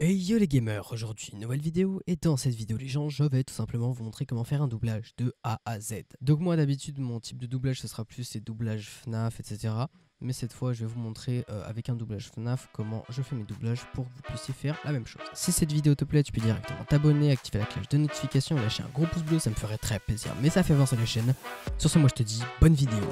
Hey yo les gamers, aujourd'hui une nouvelle vidéo et dans cette vidéo les gens je vais tout simplement vous montrer comment faire un doublage de A à Z. Donc moi d'habitude mon type de doublage ce sera plus les doublages FNAF etc. Mais cette fois je vais vous montrer avec un doublage FNAF comment je fais mes doublages pour que vous puissiez faire la même chose. Si cette vidéo te plaît tu peux directement t'abonner, activer la cloche de notification, lâcher un gros pouce bleu, ça me ferait très plaisir mais ça fait avancer la chaîne. Sur ce moi je te dis bonne vidéo.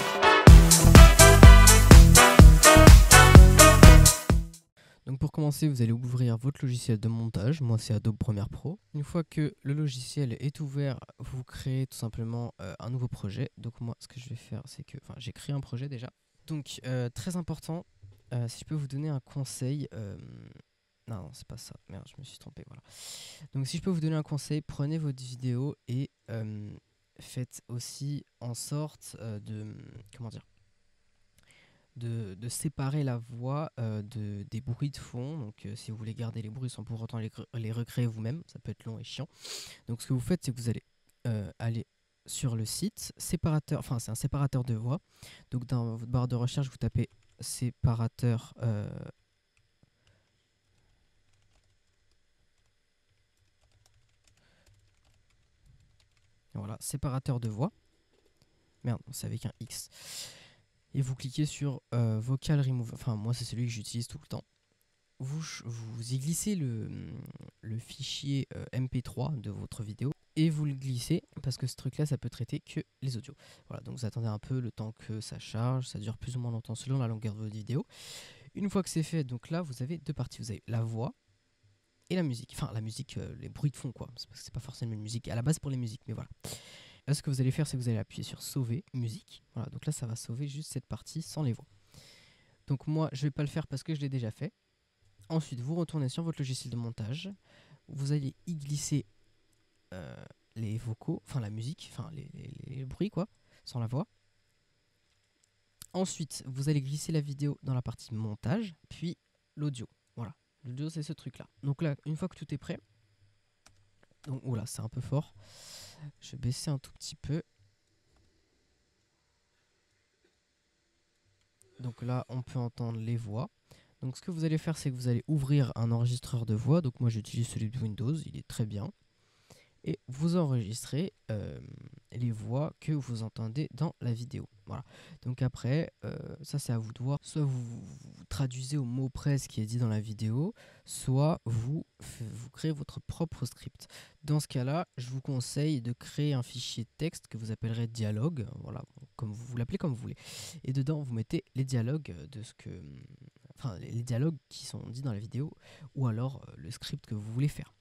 Donc pour commencer, vous allez ouvrir votre logiciel de montage. Moi, c'est Adobe Premiere Pro. Une fois que le logiciel est ouvert, vous créez tout simplement un nouveau projet. Donc moi, ce que je vais faire, c'est que... Enfin, j'ai créé un projet déjà. Donc, très important, si je peux vous donner un conseil... Non, c'est pas ça. Merde, je me suis trompé, voilà. Donc si je peux vous donner un conseil, prenez votre vidéo et faites aussi en sorte de... Comment dire ? De séparer la voix des bruits de fond. Donc si vous voulez garder les bruits sans pour autant les recréer vous-même, ça peut être long et chiant. Donc ce que vous faites, c'est que vous allez aller sur le site séparateur, enfin c'est un séparateur de voix. Donc dans votre barre de recherche, vous tapez séparateur voilà, séparateur de voix. Merde, c'est avec un X. Et vous cliquez sur Vocal Remove. Enfin moi c'est celui que j'utilise tout le temps. Vous y glissez le fichier MP3 de votre vidéo et vous le glissez parce que ce truc là ça peut traiter que les audios. Voilà, donc vous attendez un peu le temps que ça charge, ça dure plus ou moins longtemps selon la longueur de votre vidéo. Une fois que c'est fait, donc là vous avez deux parties, vous avez la voix et la musique. Enfin la musique, les bruits de fond quoi, c'est pas forcément une musique à la base pour les musiques, mais voilà. Là ce que vous allez faire c'est que vous allez appuyer sur sauver musique. Voilà, donc là ça va sauver juste cette partie sans les voix. Donc moi je vais pas le faire parce que je l'ai déjà fait. Ensuite, vous retournez sur votre logiciel de montage. Vous allez y glisser les vocaux, enfin la musique, enfin les bruits quoi, sans la voix. Ensuite, vous allez glisser la vidéo dans la partie montage, puis l'audio. Voilà, l'audio c'est ce truc là. Donc là, une fois que tout est prêt, donc oula, c'est un peu fort. Je vais baisser un tout petit peu. Donc là, on peut entendre les voix. Donc ce que vous allez faire, c'est que vous allez ouvrir un enregistreur de voix. Donc moi j'utilise celui de Windows, il est très bien. Et vous enregistrez les voix que vous entendez dans la vidéo. Voilà. Donc après, ça c'est à vous de voir. Soit vous traduisez au mot près ce qui est dit dans la vidéo, soit vous créez votre propre script. Dans ce cas-là, je vous conseille de créer un fichier texte que vous appellerez dialogue. Voilà, comme vous l'appelez comme vous voulez. Et dedans, vous mettez les dialogues de ce que... Enfin, les dialogues qui sont dits dans la vidéo, ou alors le script que vous voulez faire.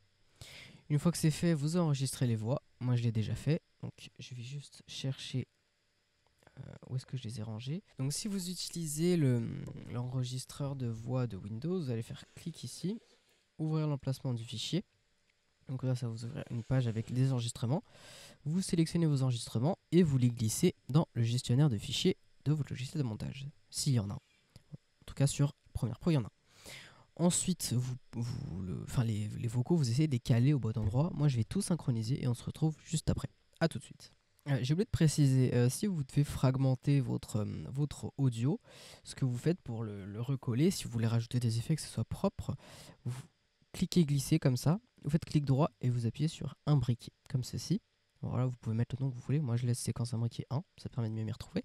Une fois que c'est fait, vous enregistrez les voix. Moi, je l'ai déjà fait. Donc, je vais juste chercher où est-ce que je les ai rangés. Donc, si vous utilisez l'enregistreur de voix de Windows, vous allez faire clic ici, ouvrir l'emplacement du fichier. Donc là, ça va vous ouvrir une page avec les enregistrements. Vous sélectionnez vos enregistrements et vous les glissez dans le gestionnaire de fichiers de votre logiciel de montage. S'il y en a. En tout cas, sur Premiere Pro, il y en a. Ensuite, les vocaux, vous essayez de les caler au bon endroit. Moi, je vais tout synchroniser et on se retrouve juste après. A tout de suite. J'ai oublié de préciser, si vous devez fragmenter votre audio, ce que vous faites pour le recoller, si vous voulez rajouter des effets que ce soit propre, vous cliquez glisser comme ça, vous faites clic droit et vous appuyez sur imbriquer, comme ceci. Voilà, vous pouvez mettre le nom que vous voulez. Moi, je laisse séquence imbriquée 1, ça permet de mieux m'y retrouver.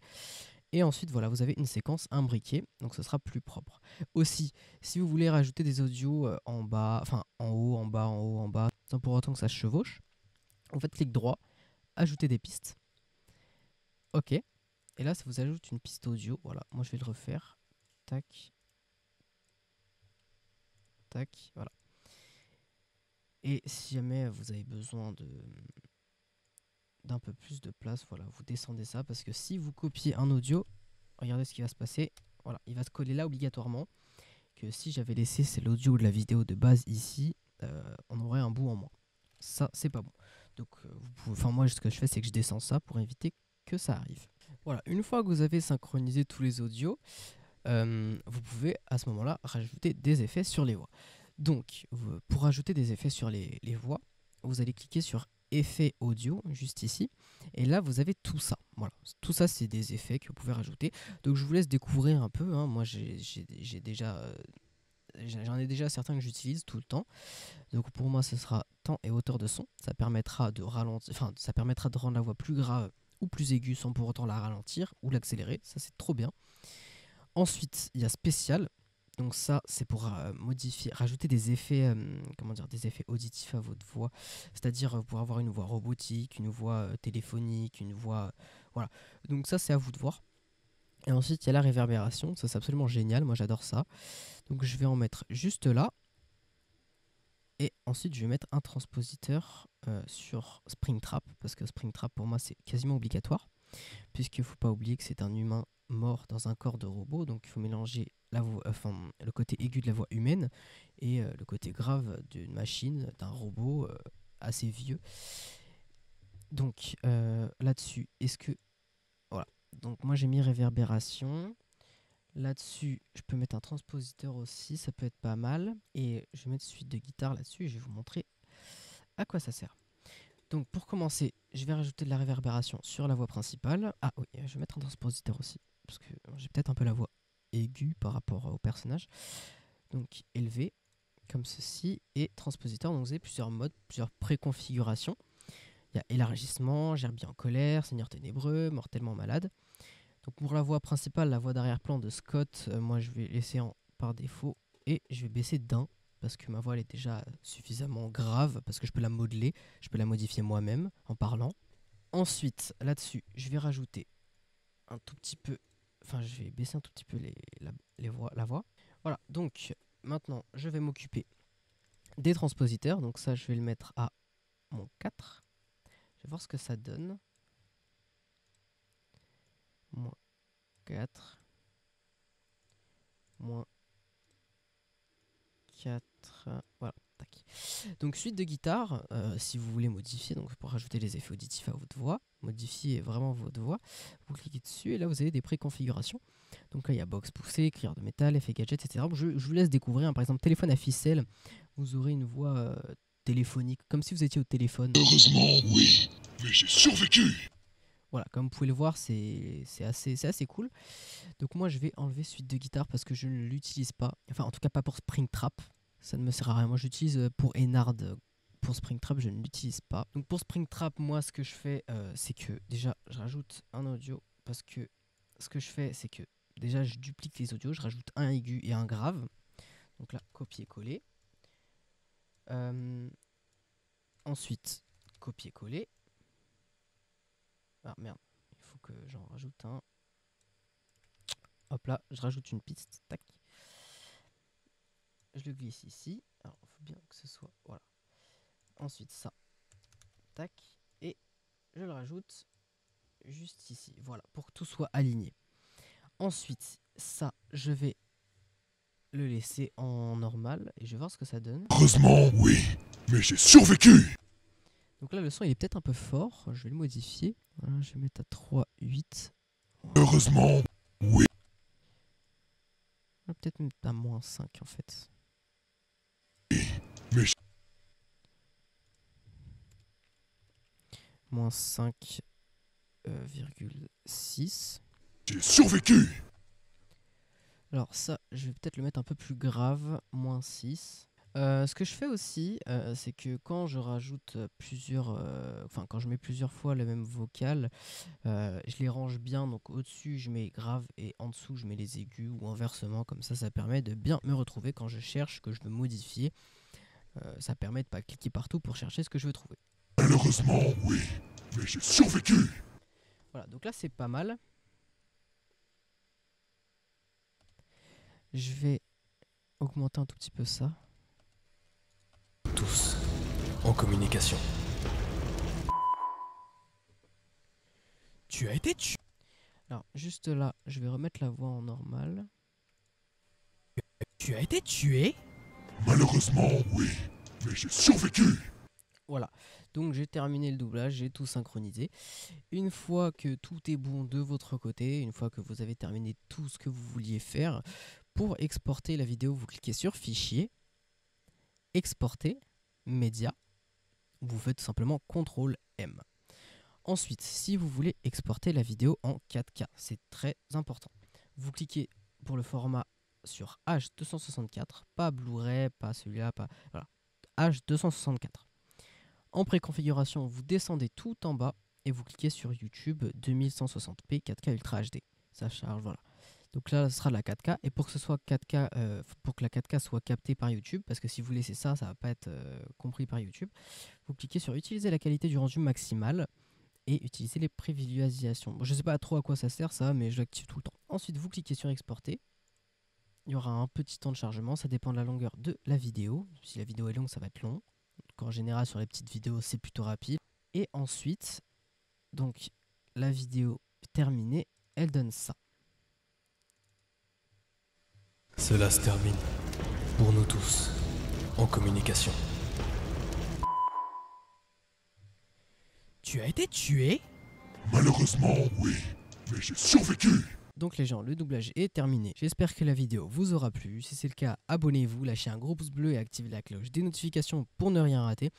Et ensuite, voilà, vous avez une séquence imbriquée, donc ce sera plus propre. Aussi, si vous voulez rajouter des audios en bas, enfin en haut, en bas, en haut, en bas, sans pour autant que ça se chevauche, vous faites clic droit, ajouter des pistes. Ok. Et là, ça vous ajoute une piste audio. Voilà, moi je vais le refaire. Tac. Tac, voilà. Et si jamais vous avez besoin d'un peu plus de place, voilà, vous descendez ça parce que si vous copiez un audio, regardez ce qui va se passer. Voilà, il va se coller là obligatoirement. Que si j'avais laissé c'est l'audio de la vidéo de base ici, on aurait un bout en moins. Ça, c'est pas bon. Donc, moi, ce que je fais, c'est que je descends ça pour éviter que ça arrive. Voilà, une fois que vous avez synchronisé tous les audios, vous pouvez à ce moment-là rajouter des effets sur les voix. Donc, pour rajouter des effets sur les voix, vous allez cliquer sur effets audio, juste ici. Et là, vous avez tout ça. Voilà. Tout ça, c'est des effets que vous pouvez rajouter. Donc, je vous laisse découvrir un peu. Hein. Moi, j'ai déjà j'en ai déjà certains que j'utilise tout le temps. Donc pour moi, ce sera temps et hauteur de son. Ça permettra de ralentir, enfin, ça permettra de rendre la voix plus grave ou plus aiguë sans pour autant la ralentir ou l'accélérer. Ça, c'est trop bien. Ensuite, il y a spécial. Donc ça, c'est pour modifier, rajouter des effets, comment dire, des effets auditifs à votre voix. C'est-à-dire pour avoir une voix robotique, une voix téléphonique, une voix, voilà. Donc ça, c'est à vous de voir. Et ensuite, il y a la réverbération. Ça, c'est absolument génial. Moi, j'adore ça. Donc je vais en mettre juste là. Et ensuite, je vais mettre un transpositeur sur Springtrap. Parce que Springtrap, pour moi, c'est quasiment obligatoire. Puisqu'il ne faut pas oublier que c'est un humain mort dans un corps de robot. Donc il faut mélanger la voix, le côté aigu de la voix humaine et le côté grave d'une machine, d'un robot assez vieux. Donc là-dessus, est-ce que... Voilà. Donc moi j'ai mis réverbération. Là-dessus, je peux mettre un transpositeur aussi, ça peut être pas mal. Et je vais mettre suite de guitare là-dessus et je vais vous montrer à quoi ça sert. Donc pour commencer, je vais rajouter de la réverbération sur la voix principale. Ah oui, je vais mettre un transpositeur aussi, parce que j'ai peut-être un peu la voix aiguë par rapport au personnage. Donc élevé, comme ceci, et transpositeur. Donc vous avez plusieurs modes, plusieurs préconfigurations. Il y a élargissement, gerbille en colère, seigneur ténébreux, mortellement malade. Donc pour la voix principale, la voix d'arrière-plan de Scott, moi je vais laisser par défaut et je vais baisser d'un parce que ma voix elle est déjà suffisamment grave, parce que je peux la modeler, je peux la modifier moi-même en parlant. Ensuite, là-dessus, je vais rajouter un tout petit peu, enfin je vais baisser un tout petit peu la voix. Voilà, donc maintenant je vais m'occuper des transpositeurs, donc ça je vais le mettre à mon 4. Je vais voir ce que ça donne. Moins 4. Moins 4. Voilà, tac. Donc suite de guitare, si vous voulez modifier, donc pour rajouter les effets auditifs à votre voix, modifier vraiment votre voix, vous cliquez dessus et là vous avez des préconfigurations. Donc là il y a box poussée, crieur de métal, effet gadget, etc. Je vous laisse découvrir, par exemple téléphone à ficelle, vous aurez une voix téléphonique, comme si vous étiez au téléphone. Heureusement, oui, mais j'ai survécu. Voilà, comme vous pouvez le voir, c'est assez cool. Donc moi je vais enlever suite de guitare parce que je ne l'utilise pas. Enfin en tout cas pas pour Springtrap. Ça ne me sert à rien. Moi j'utilise pour Enard. Pour Springtrap je ne l'utilise pas. Donc pour Springtrap moi ce que je fais c'est que déjà je rajoute un audio. Parce que ce que je fais c'est que déjà je duplique les audios. Je rajoute un aigu et un grave. Donc là copier-coller. Ensuite copier-coller. Ah merde, il faut que j'en rajoute un. Hop là, je rajoute une piste. Tac. Je le glisse ici. Alors, il faut bien que ce soit... Voilà. Ensuite, ça. Tac. Et je le rajoute juste ici. Voilà, pour que tout soit aligné. Ensuite, ça, je vais le laisser en normal. Et je vais voir ce que ça donne. Heureusement, oui, mais j'ai survécu. Donc là, le son, il est peut-être un peu fort. Je vais le modifier. Voilà, je vais mettre à 3, 8. Heureusement, oui. On va peut-être mettre à moins 5 en fait. Mais Moins 5,6. j'ai survécu. Alors ça, je vais peut-être le mettre un peu plus grave, moins 6. Ce que je fais aussi, c'est que quand je rajoute quand je mets plusieurs fois le même vocal, je les range bien. Donc au-dessus, je mets grave et en dessous, je mets les aigus ou inversement. Comme ça permet de bien me retrouver quand je cherche que je veux modifier. Ça permet de pas cliquer partout pour chercher ce que je veux trouver. Malheureusement, oui, mais j'ai survécu. Voilà, donc là c'est pas mal. Je vais augmenter un tout petit peu ça. Tous en communication. Tu as été tué. Alors juste là, je vais remettre la voix en normal. Tu as été tué. Malheureusement, oui, mais j'ai survécu. Voilà, donc j'ai terminé le doublage, j'ai tout synchronisé. Une fois que tout est bon de votre côté, une fois que vous avez terminé tout ce que vous vouliez faire, pour exporter la vidéo, vous cliquez sur Fichier, Exporter, Média, vous faites tout simplement CTRL-M. Ensuite, si vous voulez exporter la vidéo en 4K, c'est très important. Vous cliquez pour le format sur H264, pas Blu-ray, pas celui-là, pas... Voilà, H264. En préconfiguration, vous descendez tout en bas et vous cliquez sur YouTube 2160p 4K Ultra HD. Ça charge, voilà. Donc là, ce sera de la 4K. Et pour que ce soit 4K, pour que la 4K soit captée par YouTube, parce que si vous laissez ça, ça va pas être compris par YouTube, vous cliquez sur Utiliser la qualité du rendu maximal et utiliser les prévisualisations. Bon, je sais pas trop à quoi ça sert ça, mais je l'active tout le temps. Ensuite, vous cliquez sur Exporter. Il y aura un petit temps de chargement, ça dépend de la longueur de la vidéo. Si la vidéo est longue, ça va être long. Donc en général, sur les petites vidéos, c'est plutôt rapide. Et ensuite, donc la vidéo terminée, elle donne ça. Cela se termine. Pour nous tous. En communication. Tu as été tué? Malheureusement, oui. Mais j'ai survécu. Donc les gens, le doublage est terminé. J'espère que la vidéo vous aura plu. Si c'est le cas, abonnez-vous, lâchez un gros pouce bleu et activez la cloche des notifications pour ne rien rater.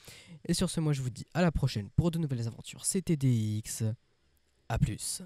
Et sur ce, moi je vous dis à la prochaine pour de nouvelles aventures. C'était DX. A plus.